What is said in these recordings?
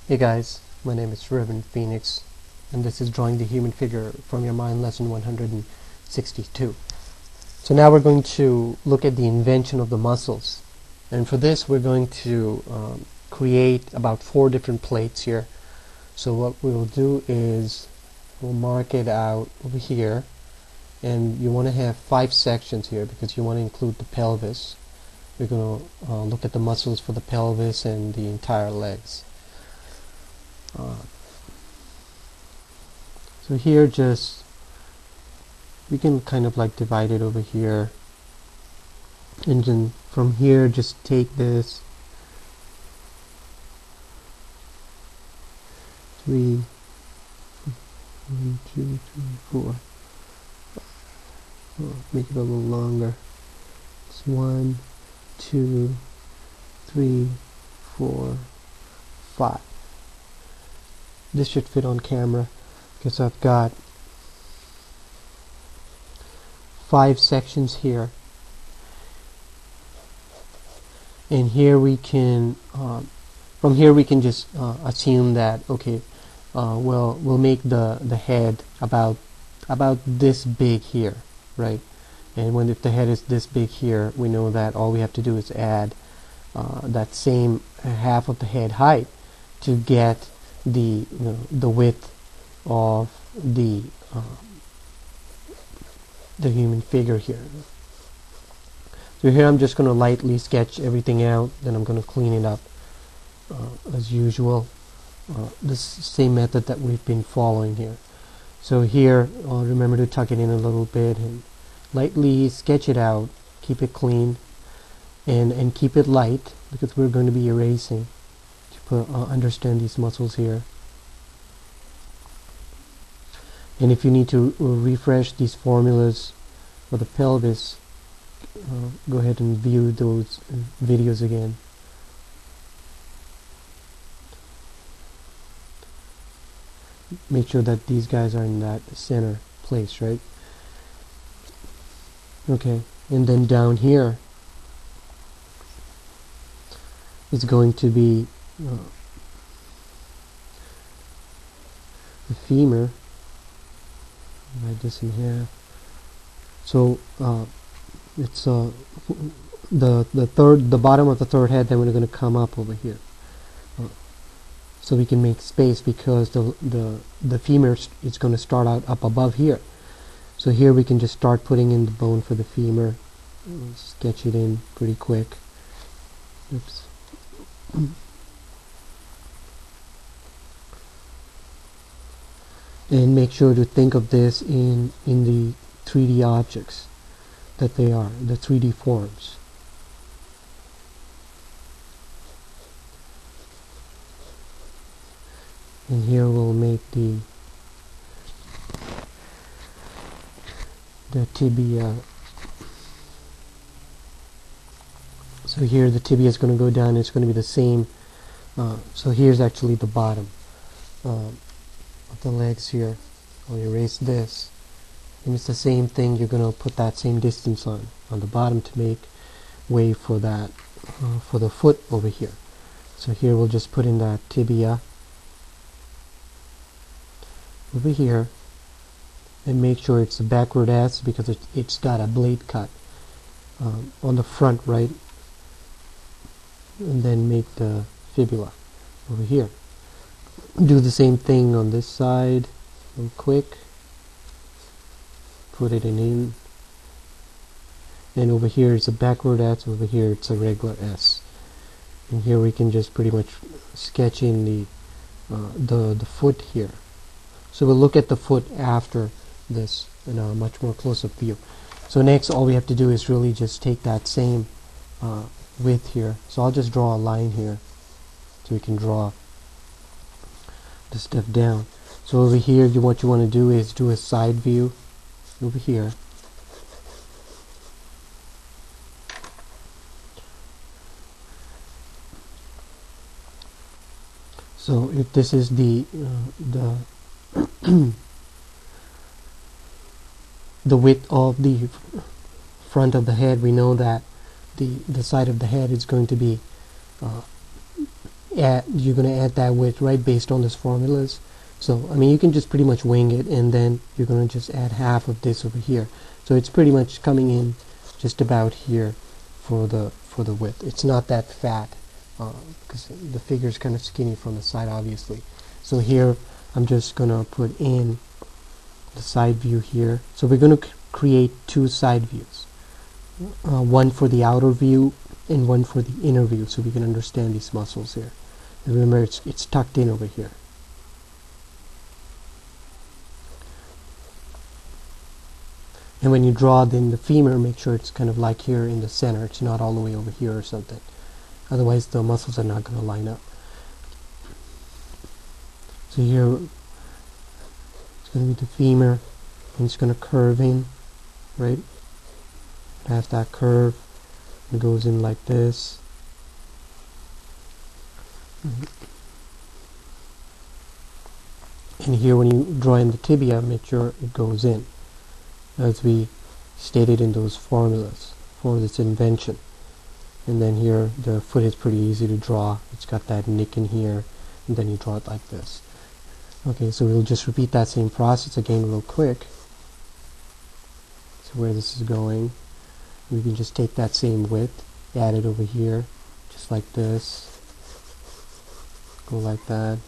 Hey guys, my name is Reverend Phoenix, and this is Drawing the Human Figure from Your Mind Lesson 162. So now we're going to look at the invention of the muscles. And for this we're going to create about 4 different plates here. So what we'll do is we'll mark it out over here, and you want to have 5 sections here because you want to include the pelvis. We're going to look at the muscles for the pelvis and the entire legs. So here we can kind of like divide it over here, and then from here just take this 3, 1, 2, 3, 4. Make it a little longer. It's 1, 2, 3, 4, 5. This should fit on camera because I've got 5 sections here, and here we can from here we can just assume that okay, we'll make the head about this big here, right? And if the head is this big here, we know that all we have to do is add that same half of the head height to get the width of the human figure here. So here I'm just going to lightly sketch everything out, then I'm going to clean it up as usual. This same method that we've been following here. So here remember to tuck it in a little bit and lightly sketch it out, keep it clean, and keep it light because we're going to be erasing to understand these muscles here. And if you need to refresh these formulas for the pelvis, go ahead and view those videos again. Make sure that these guys are in that center place, right? Okay, and then down here is going to be the femur. Write this in half. So it's the bottom of the third head. Then we're going to come up over here, so we can make space because the femur is going to start out up above here. So here we can just start putting in the bone for the femur. Sketch it in pretty quick. Oops. And make sure to think of this in the 3D objects that they are, the 3D forms. And here we'll make the tibia. So here the tibia is going to go down. It's going to be the same. So here's actually the bottom of the legs here. I'll erase this, and it's the same thing. You're going to put that same distance on the bottom to make way for that for the foot over here. So here we'll just put in that tibia over here, and make sure it's a backward S because it's got a blade cut on the front, right? And then make the fibula over here. Do the same thing on this side real quick. Put it in. And over here it's a backward S, over here it's a regular S. And here we can just pretty much sketch in the foot here. So we'll look at the foot after this in a much more close-up view. So next all we have to do is really just take that same width here. So I'll just draw a line here so we can draw the stuff down. So over here what you want to do is do a side view over here. So if this is the the width of the front of the head, we know that the side of the head is going to be add that width right based on this formulas. So I mean, you can just pretty much wing it, and then you're going to just add half of this over here. So it's pretty much coming in just about here for the width. It's not that fat because the figure is kind of skinny from the side, obviously. So here I'm just going to put in the side view here. So we're going to create two side views, one for the outer view and one for the inner view, so we can understand these muscles here. And remember, it's tucked in over here. And when you draw then the femur, make sure it's kind of like here in the center. It's not all the way over here or something. Otherwise the muscles are not going to line up. So here it's going to be the femur, and it's going to curve in, right? Have that curve. It goes in like this. And here when you draw in the tibia, make sure it goes in, as we stated in those formulas for this invention. And then here the foot is pretty easy to draw. It's got that nick in here, and then you draw it like this. Okay, so we'll just repeat that same process again real quick. So where this is going, we can just take that same width, add it over here, just like this, go like that.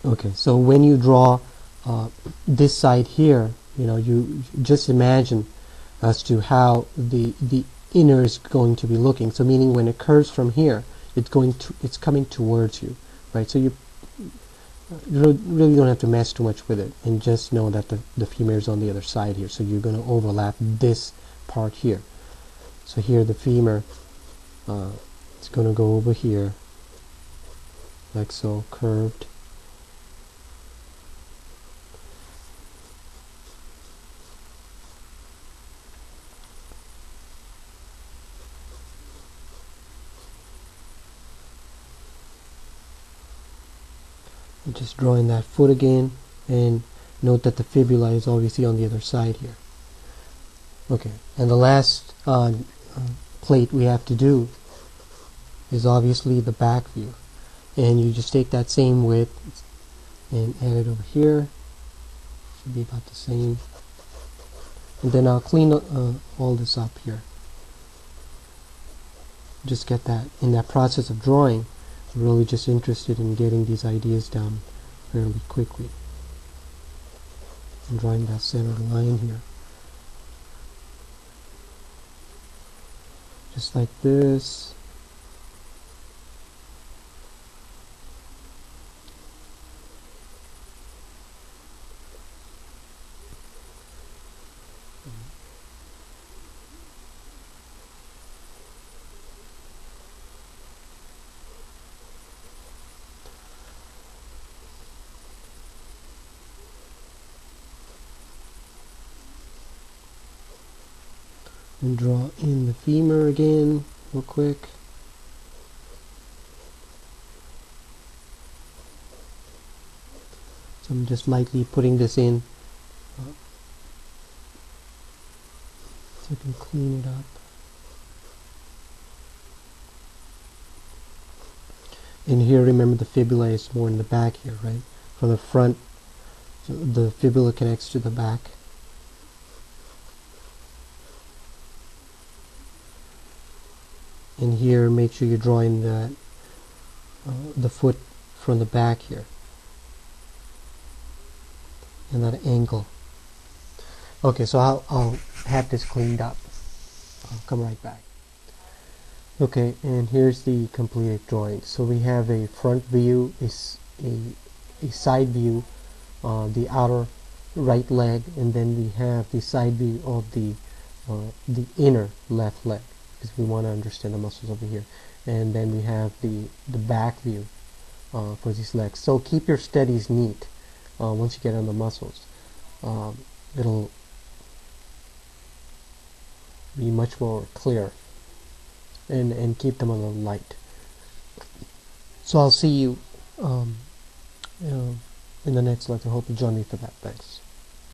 Okay, so when you draw this side here, you just imagine as to how the inner is going to be looking. So meaning when it curves from here, it's coming towards you, right? So you really don't have to mess too much with it, and just know that the femur is on the other side here. So you're going to overlap this part here. So here the femur, it's going to go over here, like so, curved. Just drawing that foot again, and note that the fibula is obviously on the other side here. Okay, and the last plate we have to do is obviously the back view, and you just take that same width and add it over here. Should be about the same, and then I'll clean all this up here. Just get that in that process of drawing. Really just interested in getting these ideas down fairly quickly. I'm drawing that center line here. Just like this. And draw in the femur again real quick. So I'm just lightly putting this in so I can clean it up. And here, remember, the fibula is more in the back here, right? From the front, so the fibula connects to the back. And here, make sure you draw in the foot from the back here, and that angle. Okay, so I'll have this cleaned up. I'll come right back. Okay, and here's the completed drawing. So we have a front view, a side view, the outer right leg, and then we have the side view of the inner left leg, because we want to understand the muscles over here. And then we have the back view for these legs. So keep your studies neat once you get on the muscles. It'll be much more clear, and keep them on the light. So I'll see you in the next lecture. Hope you join me for that. Thanks.